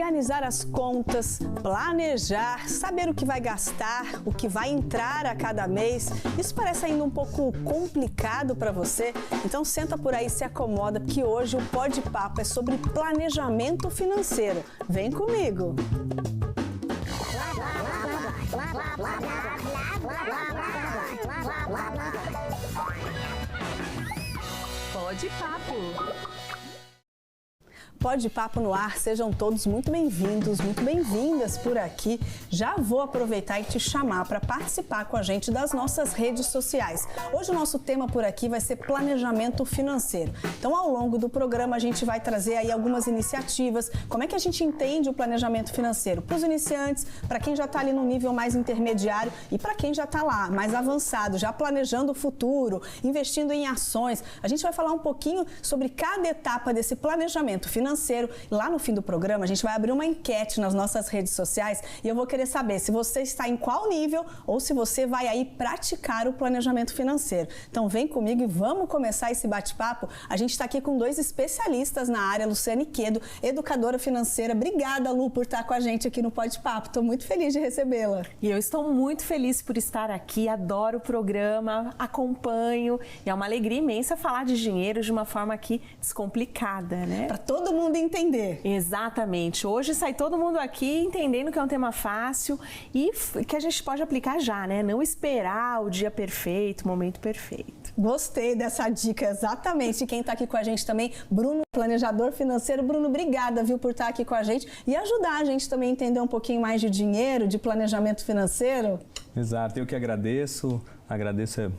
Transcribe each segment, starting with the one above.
Organizar as contas, planejar, saber o que vai gastar, o que vai entrar a cada mês, isso parece ainda um pouco complicado para você? Então senta por aí, se acomoda, porque hoje o Pode Papo é sobre planejamento financeiro. Vem comigo! Pode Papo! Pode Papo no ar, sejam todos muito bem-vindos, muito bem-vindas por aqui. Já vou aproveitar e te chamar para participar com a gente das nossas redes sociais. Hoje o nosso tema por aqui vai ser planejamento financeiro. Então, ao longo do programa, a gente vai trazer aí algumas iniciativas, como é que a gente entende o planejamento financeiro para os iniciantes, para quem já está ali no nível mais intermediário e para quem já está lá, mais avançado, já planejando o futuro, investindo em ações. A gente vai falar um pouquinho sobre cada etapa desse planejamento financeiro. Lá no fim do programa, a gente vai abrir uma enquete nas nossas redes sociais e eu vou querer saber se você está em qual nível ou se você vai aí praticar o planejamento financeiro. Então vem comigo e vamos começar esse bate-papo. A gente está aqui com dois especialistas na área, Luciane Quedo, educadora financeira. Obrigada, Lu, por estar com a gente aqui no Pode Papo. Estou muito feliz de recebê-la. E eu estou muito feliz por estar aqui, adoro o programa, acompanho e é uma alegria imensa falar de dinheiro de uma forma aqui descomplicada, né? Para todo mundo entender. Exatamente. Hoje sai todo mundo aqui entendendo que é um tema fácil e que a gente pode aplicar já, né? Não esperar o dia perfeito, o momento perfeito. Gostei dessa dica, exatamente. E quem está aqui com a gente também, Bruno, planejador financeiro. Bruno, obrigada, viu, por estar aqui com a gente e ajudar a gente também a entender um pouquinho mais de dinheiro, de planejamento financeiro. Exato, eu que agradeço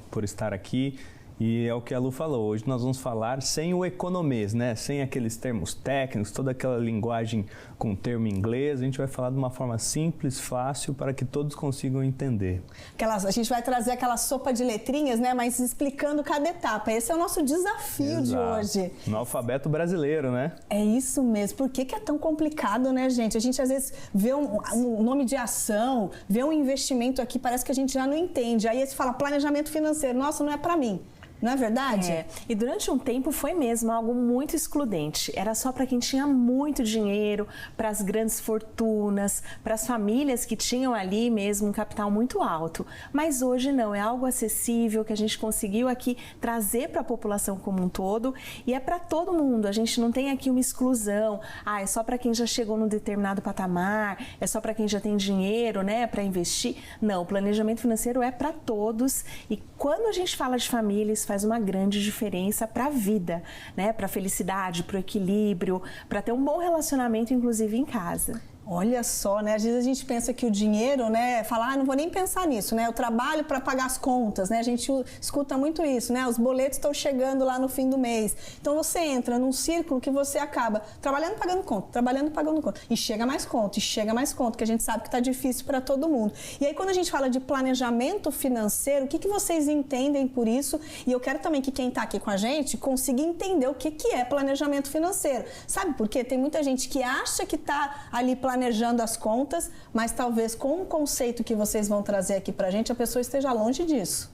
por estar aqui. E é o que a Lu falou, hoje nós vamos falar sem o economês, né? Sem aqueles termos técnicos, toda aquela linguagem com termo inglês, a gente vai falar de uma forma simples, fácil, para que todos consigam entender. A gente vai trazer aquela sopa de letrinhas, né? Mas explicando cada etapa. Esse é o nosso desafio de hoje. No alfabeto brasileiro, né? É isso mesmo. Por que é tão complicado, né, gente? A gente às vezes vê um nome de ação, vê um investimento aqui, parece que a gente já não entende. Aí você fala planejamento financeiro, nossa, não é para mim. Não é verdade? É. E durante um tempo foi mesmo algo muito excludente. Era só para quem tinha muito dinheiro, para as grandes fortunas, para as famílias que tinham ali mesmo um capital muito alto. Mas hoje não, é algo acessível que a gente conseguiu aqui trazer para a população como um todo e é para todo mundo. A gente não tem aqui uma exclusão. É só para quem já chegou num determinado patamar, é só para quem já tem dinheiro, né, para investir. Não, o planejamento financeiro é para todos e quando a gente fala de famílias, faz uma grande diferença para a vida, né? Para a felicidade, para o equilíbrio, para ter um bom relacionamento, inclusive em casa. Olha só, né? Às vezes a gente pensa que o dinheiro, né? Fala, não vou nem pensar nisso, né? Eu trabalho para pagar as contas, né? A gente escuta muito isso, né? Os boletos estão chegando lá no fim do mês. Então você entra num círculo que você acaba trabalhando, pagando conta, trabalhando, pagando conta. E chega mais conta, e chega mais conta, que a gente sabe que está difícil para todo mundo. E aí quando a gente fala de planejamento financeiro, o que vocês entendem por isso? E eu quero também que quem está aqui com a gente consiga entender o que é planejamento financeiro. Sabe por quê? Tem muita gente que acha que está ali planejando as contas, mas talvez com o conceito que vocês vão trazer aqui pra gente, a pessoa esteja longe disso.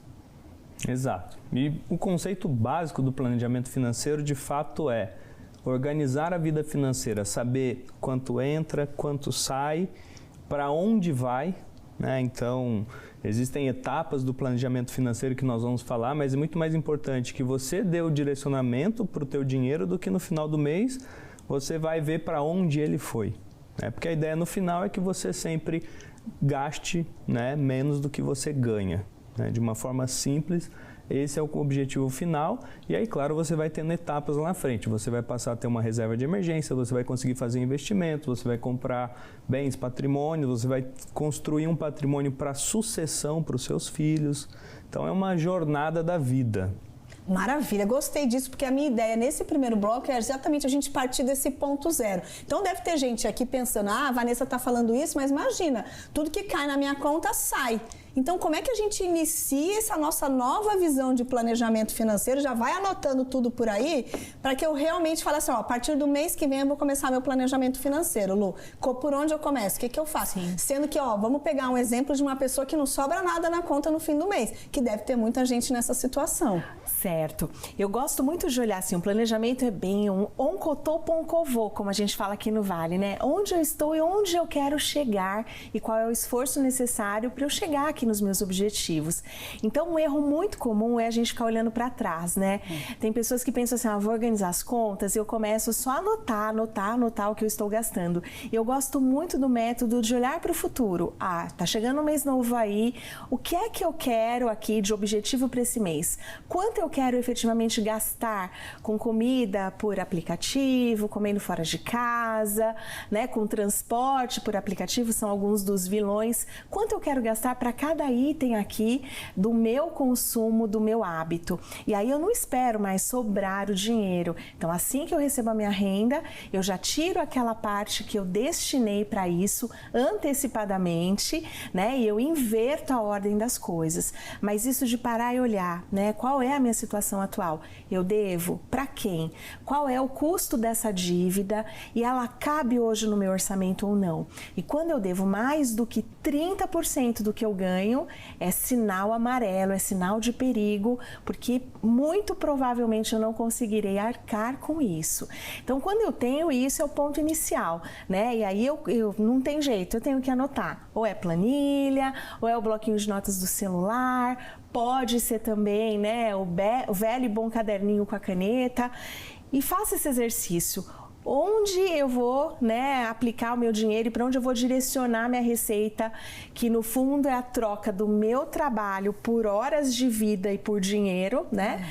Exato. E o conceito básico do planejamento financeiro, de fato, é organizar a vida financeira, saber quanto entra, quanto sai, para onde vai, né? Então, existem etapas do planejamento financeiro que nós vamos falar, mas é muito mais importante que você dê o direcionamento para o teu dinheiro do que no final do mês você vai ver para onde ele foi. Porque a ideia no final é que você sempre gaste, né, menos do que você ganha, né, de uma forma simples. Esse é o objetivo final e aí, claro, você vai tendo etapas lá na frente. Você vai passar a ter uma reserva de emergência, você vai conseguir fazer investimentos, você vai comprar bens, patrimônio, você vai construir um patrimônio para sucessão para os seus filhos. Então é uma jornada da vida. Maravilha, gostei disso, porque a minha ideia nesse primeiro bloco é exatamente a gente partir desse ponto zero. Então deve ter gente aqui pensando, a Vanessa está falando isso, mas imagina, tudo que cai na minha conta sai. Então, como é que a gente inicia essa nossa nova visão de planejamento financeiro? Já vai anotando tudo por aí, para que eu realmente fale assim, ó, a partir do mês que vem eu vou começar meu planejamento financeiro, Lu. Por onde eu começo? O que eu faço? Sim. Sendo que, ó, vamos pegar um exemplo de uma pessoa que não sobra nada na conta no fim do mês, que deve ter muita gente nessa situação. Certo. Eu gosto muito de olhar assim, o planejamento é bem um oncotô-poncovô, como a gente fala aqui no Vale, né? Onde eu estou e onde eu quero chegar e qual é o esforço necessário para eu chegar aqui nos meus objetivos. Então, um erro muito comum é a gente ficar olhando para trás, né? Tem pessoas que pensam assim, vou organizar as contas e eu começo só a anotar o que eu estou gastando. E eu gosto muito do método de olhar para o futuro. Tá chegando um mês novo aí, o que é que eu quero aqui de objetivo para esse mês? Quanto eu quero efetivamente gastar com comida por aplicativo, comendo fora de casa, né, com transporte por aplicativo, são alguns dos vilões. Quanto eu quero gastar para cada item aqui do meu consumo, do meu hábito. E aí eu não espero mais sobrar o dinheiro. Então, assim que eu recebo a minha renda, eu já tiro aquela parte que eu destinei para isso antecipadamente, né, e eu inverto a ordem das coisas. Mas isso de parar e olhar, né, qual é a minha situação atual? Eu devo? Para quem? Qual é o custo dessa dívida? E ela cabe hoje no meu orçamento ou não? E quando eu devo mais do que 30% do que eu ganho, é sinal amarelo, é sinal de perigo, porque muito provavelmente eu não conseguirei arcar com isso. Então, quando eu tenho isso, é o ponto inicial, né? E aí eu não tem jeito, eu tenho que anotar. Ou é planilha, ou é o bloquinho de notas do celular, pode ser também, né, o velho e bom caderninho com a caneta. E faça esse exercício. Onde eu vou, né, aplicar o meu dinheiro e para onde eu vou direcionar minha receita, que no fundo é a troca do meu trabalho por horas de vida e por dinheiro, né?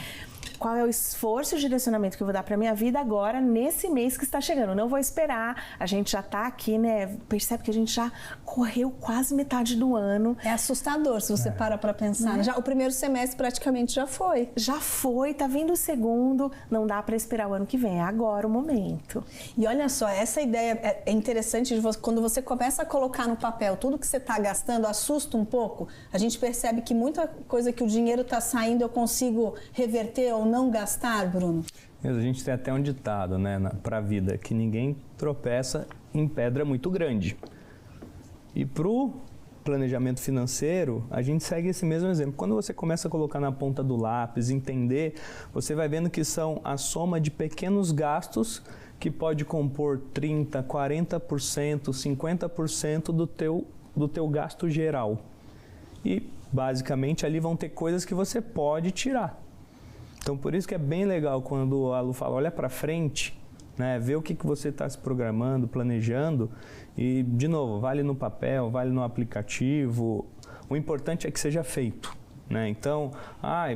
Qual é o esforço e o direcionamento que eu vou dar para minha vida agora, nesse mês que está chegando. Não vou esperar, a gente já está aqui, né? Percebe que a gente já correu quase metade do ano. É assustador se você para pensar. Já, o primeiro semestre praticamente já foi. Já foi, tá vindo o segundo, não dá para esperar o ano que vem, é agora o momento. E olha só, essa ideia é interessante, de você, quando você começa a colocar no papel tudo que você está gastando, assusta um pouco. A gente percebe que muita coisa que o dinheiro está saindo eu consigo reverter ou não gastar, Bruno? A gente tem até um ditado, né, para a vida, que ninguém tropeça em pedra muito grande. E para o planejamento financeiro, a gente segue esse mesmo exemplo. Quando você começa a colocar na ponta do lápis, entender, você vai vendo que são a soma de pequenos gastos que pode compor 30%, 40%, 50% do teu gasto geral. E, basicamente, ali vão ter coisas que você pode tirar. Então, por isso que é bem legal quando a Lu fala, olha para frente, né, vê o que você está se programando, planejando e, de novo, vale no papel, vale no aplicativo. O importante é que seja feito, né? Então,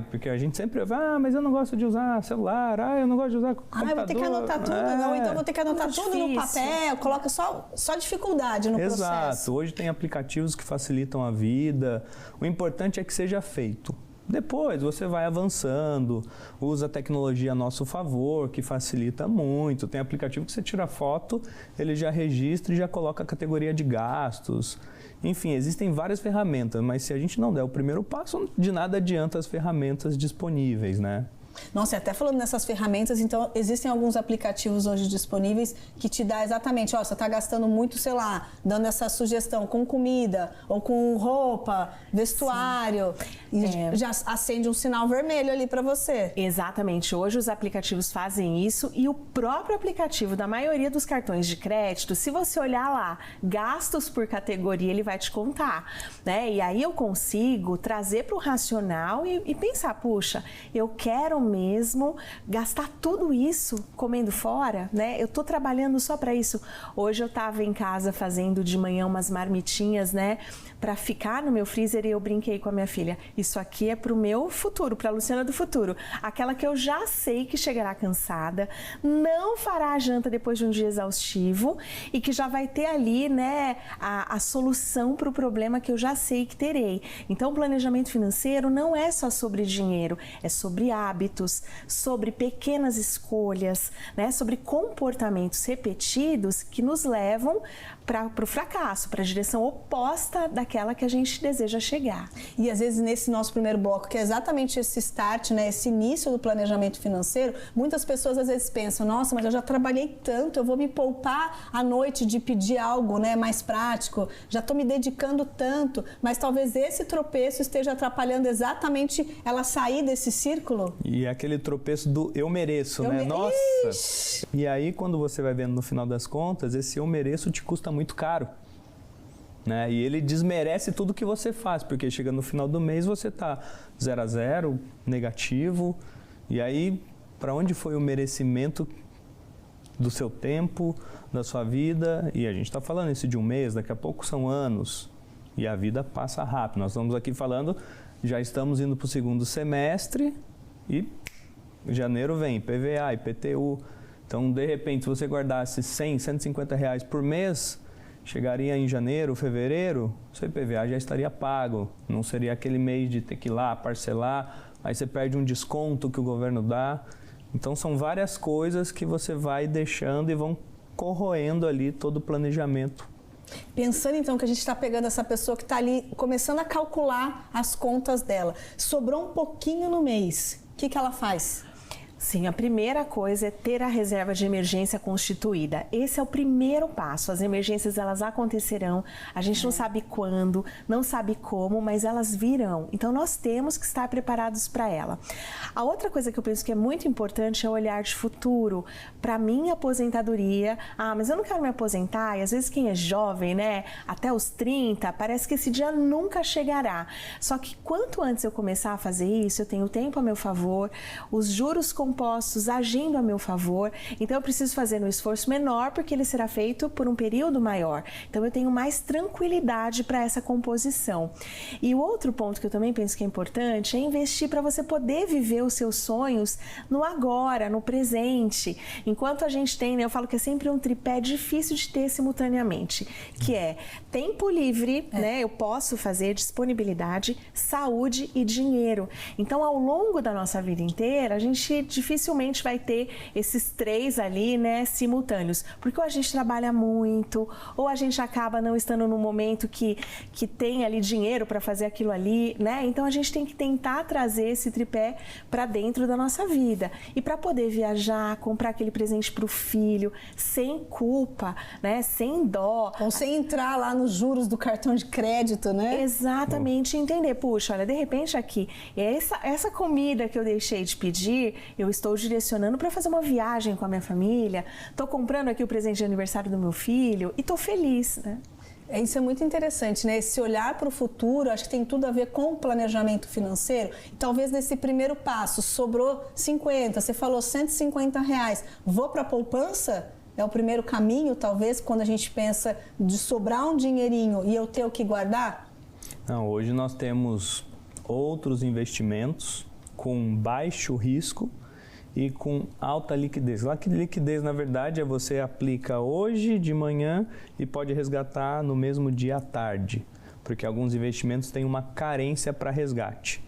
porque a gente sempre ouve, mas eu não gosto de usar celular, eu não gosto de usar computador. Eu vou ter que anotar tudo, não, então vou ter que anotar tudo no papel, coloca só dificuldade no processo. Exato, hoje tem aplicativos que facilitam a vida, o importante é que seja feito. Depois você vai avançando, usa a tecnologia a nosso favor, que facilita muito. Tem aplicativo que você tira foto, ele já registra e já coloca a categoria de gastos. Enfim, existem várias ferramentas, mas se a gente não der o primeiro passo, de nada adianta as ferramentas disponíveis, né? Nossa, e até falando nessas ferramentas, então existem alguns aplicativos hoje disponíveis que te dá exatamente, você está gastando muito, sei lá, dando essa sugestão com comida ou com roupa, vestuário, e já acende um sinal vermelho ali para você. Exatamente, hoje os aplicativos fazem isso e o próprio aplicativo da maioria dos cartões de crédito, se você olhar lá, gastos por categoria, ele vai te contar, né? E aí eu consigo trazer para o racional e pensar, puxa, eu quero mesmo gastar tudo isso comendo fora, né? Eu tô trabalhando só para isso. Hoje eu tava em casa fazendo de manhã umas marmitinhas, né? Para ficar no meu freezer e eu brinquei com a minha filha. Isso aqui é pro meu futuro, pra Luciana do futuro. Aquela que eu já sei que chegará cansada, não fará a janta depois de um dia exaustivo e que já vai ter ali, né, a solução pro problema que eu já sei que terei. Então, o planejamento financeiro não é só sobre dinheiro, é sobre hábito, hábitos, sobre pequenas escolhas, né? Sobre comportamentos repetidos que nos levam para o fracasso, para a direção oposta daquela que a gente deseja chegar. E às vezes nesse nosso primeiro bloco, que é exatamente esse start, né, esse início do planejamento financeiro, muitas pessoas às vezes pensam, nossa, mas eu já trabalhei tanto, eu vou me poupar à noite de pedir algo, né, mais prático, já estou me dedicando tanto, mas talvez esse tropeço esteja atrapalhando exatamente ela sair desse círculo. E aquele tropeço do eu mereço, né? Nossa! Ixi. E aí, quando você vai vendo no final das contas, esse eu mereço te custa muito caro. Né? E ele desmerece tudo que você faz, porque chega no final do mês você está 0 a 0, negativo. E aí, para onde foi o merecimento do seu tempo, da sua vida? E a gente está falando isso de um mês, daqui a pouco são anos. E a vida passa rápido. Nós estamos aqui falando, já estamos indo para o segundo semestre e janeiro vem IPVA, IPTU. Então, de repente, se você guardasse 100, 150 reais por mês, chegaria em janeiro, fevereiro, seu IPVA já estaria pago. Não seria aquele mês de ter que ir lá parcelar, aí você perde um desconto que o governo dá. Então, são várias coisas que você vai deixando e vão corroendo ali todo o planejamento. Pensando então que a gente está pegando essa pessoa que está ali começando a calcular as contas dela, sobrou um pouquinho no mês, o que ela faz? Sim, a primeira coisa é ter a reserva de emergência constituída. Esse é o primeiro passo. As emergências, elas acontecerão. A gente não sabe quando, não sabe como, mas elas virão. Então, nós temos que estar preparados para ela. A outra coisa que eu penso que é muito importante é o olhar de futuro. Para minha aposentadoria, mas eu não quero me aposentar. E às vezes quem é jovem, né, até os 30, parece que esse dia nunca chegará. Só que quanto antes eu começar a fazer isso, eu tenho tempo a meu favor, os juros compostos agindo a meu favor, então eu preciso fazer um esforço menor porque ele será feito por um período maior. Então eu tenho mais tranquilidade para essa composição. E o outro ponto que eu também penso que é importante é investir para você poder viver os seus sonhos no agora, no presente. Enquanto a gente tem, né, eu falo que é sempre um tripé difícil de ter simultaneamente, que é tempo livre, né, eu posso fazer, disponibilidade, saúde e dinheiro. Então ao longo da nossa vida inteira, a gente dificilmente vai ter esses três ali, né, simultâneos, porque ou a gente trabalha muito, ou a gente acaba não estando no momento que tem ali dinheiro para fazer aquilo ali, né? Então a gente tem que tentar trazer esse tripé para dentro da nossa vida e para poder viajar, comprar aquele presente para o filho, sem culpa, né, sem dó. Ou sem entrar lá nos juros do cartão de crédito, né? Exatamente, entender, puxa, olha, de repente aqui, essa comida que eu deixei de pedir, eu estou direcionando para fazer uma viagem com a minha família, estou comprando aqui o presente de aniversário do meu filho e estou feliz, né? Isso é muito interessante, né? Esse olhar para o futuro, acho que tem tudo a ver com o planejamento financeiro. E talvez nesse primeiro passo, sobrou 50, você falou 150 reais, vou para a poupança? É o primeiro caminho, talvez, quando a gente pensa de sobrar um dinheirinho e eu ter o que guardar? Não, hoje nós temos outros investimentos com baixo risco e com alta liquidez. A liquidez, na verdade, é você aplica hoje de manhã e pode resgatar no mesmo dia à tarde, porque alguns investimentos têm uma carência para resgate.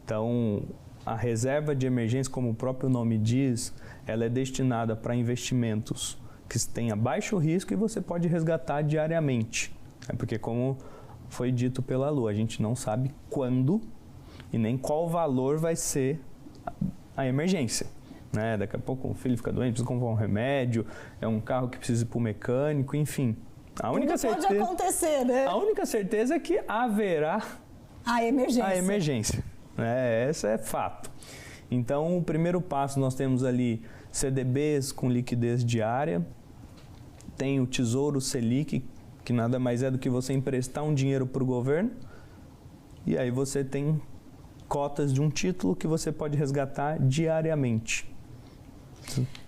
Então, a reserva de emergência, como o próprio nome diz, ela é destinada para investimentos que tenha baixo risco e você pode resgatar diariamente. Porque, como foi dito pela Lu, a gente não sabe quando e nem qual valor vai ser a emergência. Né? Daqui a pouco o filho fica doente, precisa comprar um remédio, é um carro que precisa ir para o mecânico, enfim. A única certeza, pode acontecer, né? A única certeza é que haverá a emergência. Né? Esse é fato. Então, o primeiro passo, nós temos ali CDBs com liquidez diária, tem o Tesouro Selic, que nada mais é do que você emprestar um dinheiro para o governo, e aí você tem cotas de um título que você pode resgatar diariamente.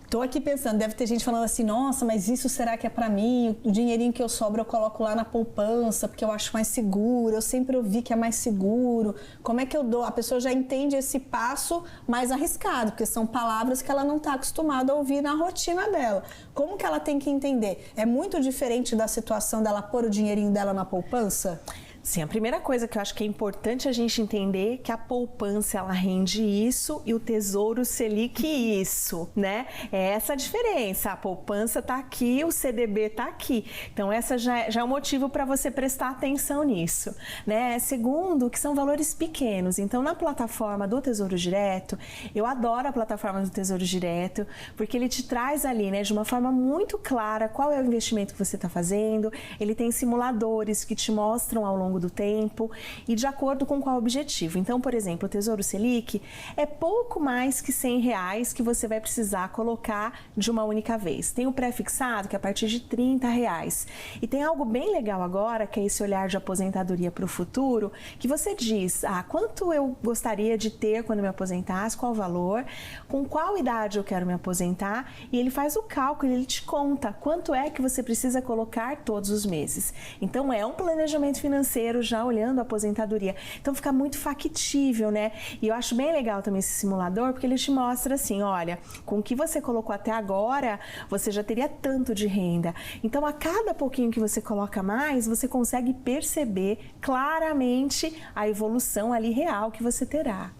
Estou aqui pensando, deve ter gente falando assim, nossa, mas isso será que é para mim? O dinheirinho que eu sobro eu coloco lá na poupança, porque eu acho mais seguro, eu sempre ouvi que é mais seguro. Como é que eu dou? A pessoa já entende esse passo mais arriscado, porque são palavras que ela não está acostumada a ouvir na rotina dela. Como que ela tem que entender? É muito diferente da situação dela pôr o dinheirinho dela na poupança? Sim, a primeira coisa que eu acho que é importante a gente entender é que a poupança ela rende isso e o Tesouro Selic isso, né? É essa a diferença. A poupança está aqui, o CDB está aqui. Então, essa já é um motivo para você prestar atenção nisso, né? Segundo, que são valores pequenos. Então, na plataforma do Tesouro Direto, eu adoro a plataforma do Tesouro Direto, porque ele te traz ali, né, de uma forma muito clara qual é o investimento que você está fazendo. Ele tem simuladores que te mostram ao longo do tempo e de acordo com qual objetivo. Então, por exemplo, o Tesouro Selic é pouco mais que R$100 que você vai precisar colocar de uma única vez. Tem o pré-fixado, que é a partir de R$30. E tem algo bem legal agora, que é esse olhar de aposentadoria para o futuro, que você diz, quanto eu gostaria de ter quando me aposentasse, qual o valor, com qual idade eu quero me aposentar, e ele faz o cálculo, ele te conta quanto é que você precisa colocar todos os meses. Então, é um planejamento financeiro já olhando a aposentadoria. Então, fica muito factível, né? E eu acho bem legal também esse simulador, porque ele te mostra assim, olha, com o que você colocou até agora, você já teria tanto de renda. Então, a cada pouquinho que você coloca mais, você consegue perceber claramente a evolução ali real que você terá.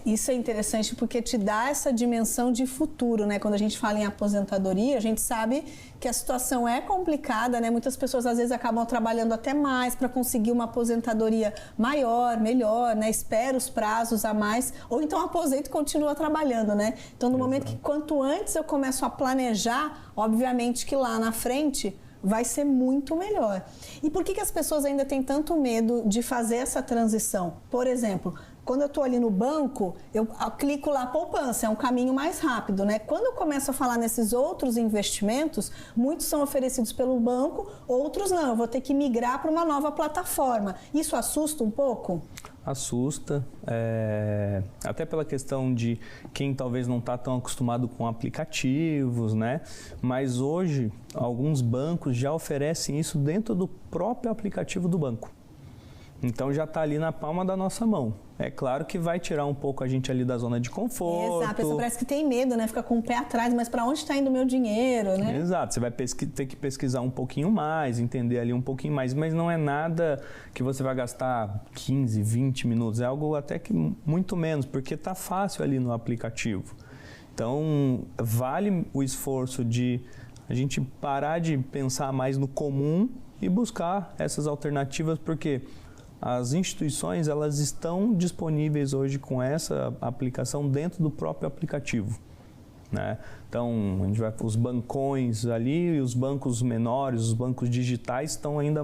Isso é interessante porque te dá essa dimensão de futuro, né? Quando a gente fala em aposentadoria, a gente sabe que a situação é complicada, né? Muitas pessoas às vezes acabam trabalhando até mais para conseguir uma aposentadoria maior, melhor, né? Espera os prazos a mais, ou então aposenta e continua trabalhando, né? Então, no momento que quanto antes eu começo a planejar, obviamente que lá na frente vai ser muito melhor. E por que as pessoas ainda têm tanto medo de fazer essa transição? Por exemplo, quando eu estou ali no banco, eu clico lá poupança, é um caminho mais rápido, né? Quando eu começo a falar nesses outros investimentos, muitos são oferecidos pelo banco, outros não. Eu vou ter que migrar para uma nova plataforma. Isso assusta um pouco? Assusta, até pela questão de quem talvez não está tão acostumado com aplicativos, né? Mas hoje, alguns bancos já oferecem isso dentro do próprio aplicativo do banco. Então já está ali na palma da nossa mão. É claro que vai tirar um pouco a gente ali da zona de conforto. Exato, a pessoa parece que tem medo, né? Fica com o pé atrás, mas para onde está indo o meu dinheiro, né? Exato, você vai ter que pesquisar um pouquinho mais, entender ali um pouquinho mais, mas não é nada que você vai gastar 15, 20 minutos, é algo até que muito menos, porque está fácil ali no aplicativo. Então, vale o esforço de a gente parar de pensar mais no comum e buscar essas alternativas, porque as instituições, elas estão disponíveis hoje com essa aplicação dentro do próprio aplicativo, né? Então, a gente vai os bancões ali, e os bancos menores, os bancos digitais estão ainda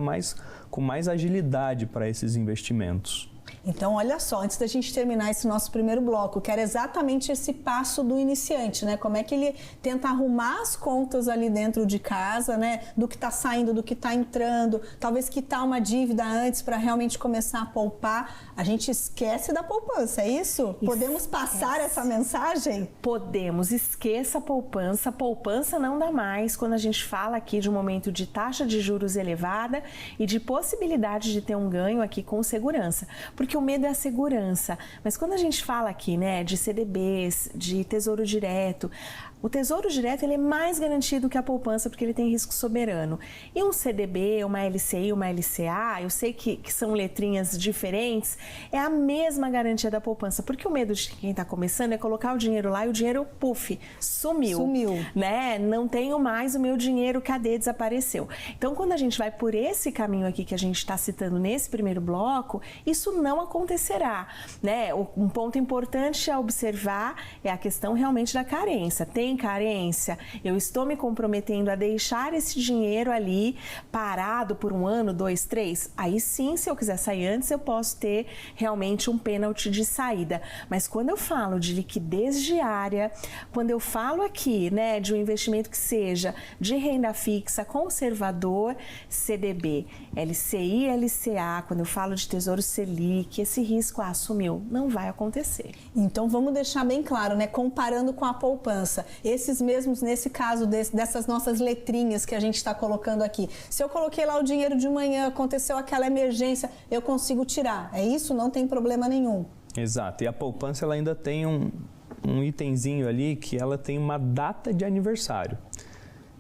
com mais agilidade para esses investimentos. Então, olha só, antes da gente terminar esse nosso primeiro bloco, que era exatamente esse passo do iniciante, né? Como é que ele tenta arrumar as contas ali dentro de casa, né? Do que está saindo, do que está entrando, talvez quitar uma dívida antes para realmente começar a poupar. A gente esquece da poupança, é isso? Podemos passar essa mensagem? Podemos, esqueça a poupança. Poupança não dá mais quando a gente fala aqui de um momento de taxa de juros elevada e de possibilidade de ter um ganho aqui com segurança. Porque o medo é a segurança. Mas quando a gente fala aqui, né, de CDBs, de Tesouro Direto, o Tesouro Direto ele é mais garantido que a poupança porque ele tem risco soberano. E um CDB, uma LCI, uma LCA, eu sei que são letrinhas diferentes, é a mesma garantia da poupança. Porque o medo de quem está começando é colocar o dinheiro lá e o dinheiro, puf, sumiu. Né? Não tenho mais o meu dinheiro, cadê? Desapareceu. Então, quando a gente vai por esse caminho aqui que a gente está citando nesse primeiro bloco, isso não acontecerá. Né? Um ponto importante a observar é a questão realmente da carência. Tem carência, eu estou me comprometendo a deixar esse dinheiro ali parado por 1 ano, 2, 3, aí sim, se eu quiser sair antes, eu posso ter realmente um pênalti de saída. Mas quando eu falo de liquidez diária, quando eu falo aqui, né, de um investimento que seja de renda fixa, conservador, CDB, LCI, LCA, quando eu falo de Tesouro Selic, esse risco assumiu, não vai acontecer. Então vamos deixar bem claro, né, comparando com a poupança. Esses mesmos, nesse caso dessas nossas letrinhas que a gente está colocando aqui. Se eu coloquei lá o dinheiro de manhã, aconteceu aquela emergência, eu consigo tirar. É isso? Não tem problema nenhum. Exato. E a poupança ela ainda tem um itemzinho ali que ela tem uma data de aniversário.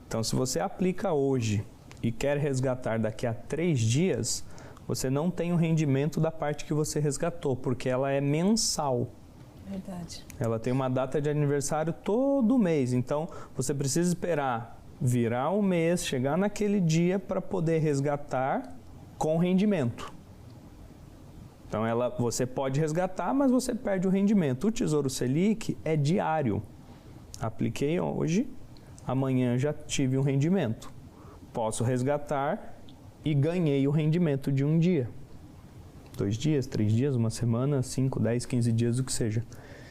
Então, se você aplica hoje e quer resgatar daqui a 3 dias, você não tem o rendimento da parte que você resgatou, porque ela é mensal. Verdade. Ela tem uma data de aniversário todo mês, então você precisa esperar virar o mês, chegar naquele dia para poder resgatar com rendimento. Então você pode resgatar, mas você perde o rendimento. O Tesouro Selic é diário. Apliquei hoje, amanhã já tive um rendimento. Posso resgatar e ganhei o rendimento de um dia. 2 dias, 3 dias, uma semana, 5, 10, 15 dias, o que seja.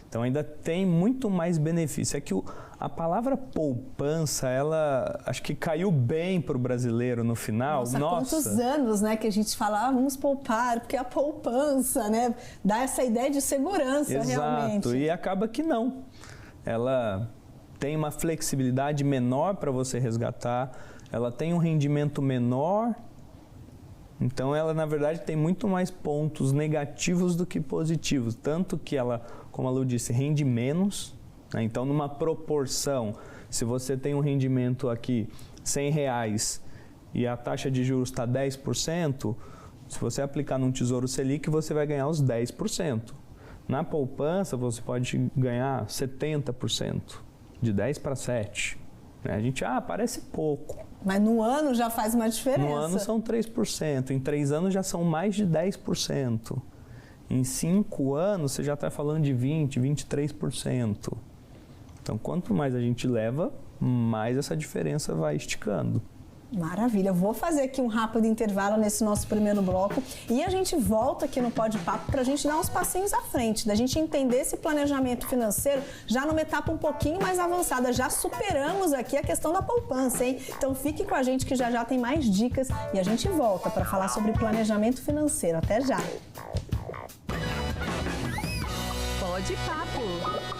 Então ainda tem muito mais benefício. É que a palavra poupança, ela acho que caiu bem para o brasileiro no final. Nossa, quantos anos, né, que a gente fala, vamos poupar, porque a poupança, né, dá essa ideia de segurança. Exato. Realmente. E acaba que não. Ela tem uma flexibilidade menor para você resgatar, ela tem um rendimento menor. Então ela, na verdade, tem muito mais pontos negativos do que positivos. Tanto que ela, como a Lu disse, rende menos. Né? Então, numa proporção, se você tem um rendimento aqui, R$100, e a taxa de juros está 10%, se você aplicar num Tesouro Selic, você vai ganhar os 10%. Na poupança, você pode ganhar 70%, de 10 para 7%. Né? A gente, parece pouco. Mas no ano já faz uma diferença. No ano são 3%, em 3 anos já são mais de 10%. Em 5 anos você já está falando de 20%, 23%. Então, quanto mais a gente leva, mais essa diferença vai esticando. Maravilha, eu vou fazer aqui um rápido intervalo nesse nosso primeiro bloco e a gente volta aqui no Pode Papo para a gente dar uns passinhos à frente, da gente entender esse planejamento financeiro já numa etapa um pouquinho mais avançada. Já superamos aqui a questão da poupança, hein? Então fique com a gente que já tem mais dicas e a gente volta para falar sobre planejamento financeiro. Até já! Pode Papo.